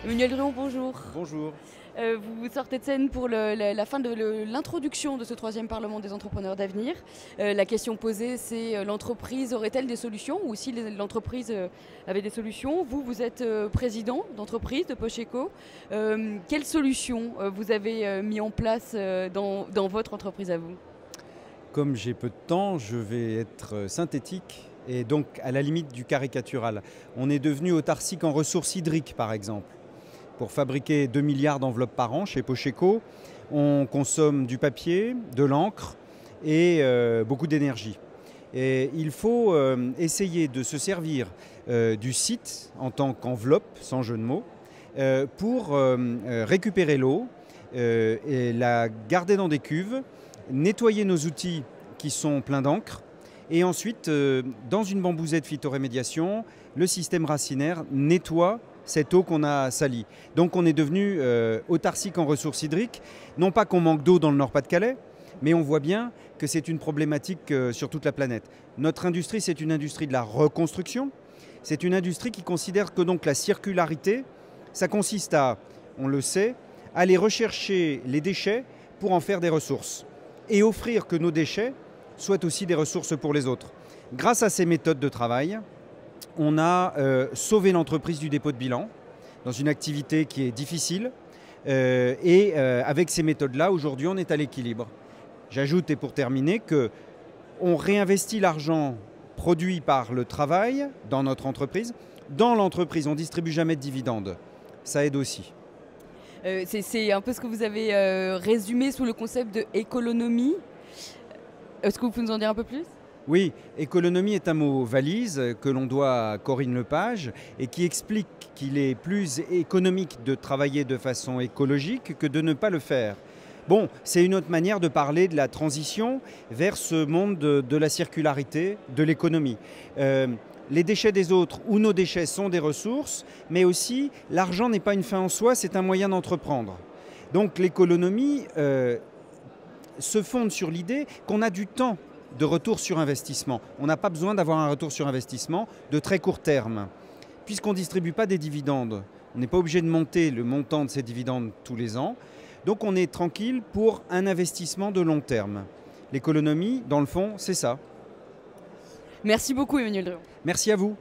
Emmanuel Druon, bonjour. Bonjour. Vous sortez de scène pour la fin de l'introduction de ce troisième Parlement des entrepreneurs d'avenir. La question posée, c'est l'entreprise aurait-elle des solutions ou si l'entreprise avait des solutions? Vous êtes président d'entreprise de Pocheco. Quelles solutions vous avez mis en place dans votre entreprise à vous? Comme j'ai peu de temps, je vais être synthétique et donc à la limite du caricatural. On est devenu autarcique en ressources hydriques, par exemple. Pour fabriquer 2 milliards d'enveloppes par an chez Pocheco, on consomme du papier, de l'encre et beaucoup d'énergie. Et il faut essayer de se servir du site en tant qu'enveloppe, sans jeu de mots, pour récupérer l'eau et la garder dans des cuves, nettoyer nos outils qui sont pleins d'encre et ensuite, dans une bambousette phytorémédiation, le système racinaire nettoie cette eau qu'on a salie. Donc on est devenu autarcique en ressources hydriques. Non pas qu'on manque d'eau dans le Nord-Pas-de-Calais, mais on voit bien que c'est une problématique sur toute la planète. Notre industrie, c'est une industrie de la reconstruction. C'est une industrie qui considère que donc la circularité, ça consiste à, on le sait, aller rechercher les déchets pour en faire des ressources et offrir que nos déchets soient aussi des ressources pour les autres. Grâce à ces méthodes de travail, on a sauvé l'entreprise du dépôt de bilan dans une activité qui est difficile. Avec ces méthodes-là, aujourd'hui, on est à l'équilibre. J'ajoute, et pour terminer, qu'on réinvestit l'argent produit par le travail dans notre entreprise. Dans l'entreprise, on ne distribue jamais de dividendes. Ça aide aussi. C'est un peu ce que vous avez résumé sous le concept de économie. Est-ce que vous pouvez nous en dire un peu plus ? Oui, économie est un mot valise que l'on doit à Corinne Lepage et qui explique qu'il est plus économique de travailler de façon écologique que de ne pas le faire. Bon, c'est une autre manière de parler de la transition vers ce monde de la circularité, de l'économie. Les déchets des autres ou nos déchets sont des ressources, mais aussi l'argent n'est pas une fin en soi, c'est un moyen d'entreprendre. Donc l'économie se fonde sur l'idée qu'on a du temps de retour sur investissement. On n'a pas besoin d'avoir un retour sur investissement de très court terme. Puisqu'on ne distribue pas des dividendes, on n'est pas obligé de monter le montant de ces dividendes tous les ans. Donc on est tranquille pour un investissement de long terme. L'économie, dans le fond, c'est ça. Merci beaucoup Emmanuel Druon. Merci à vous.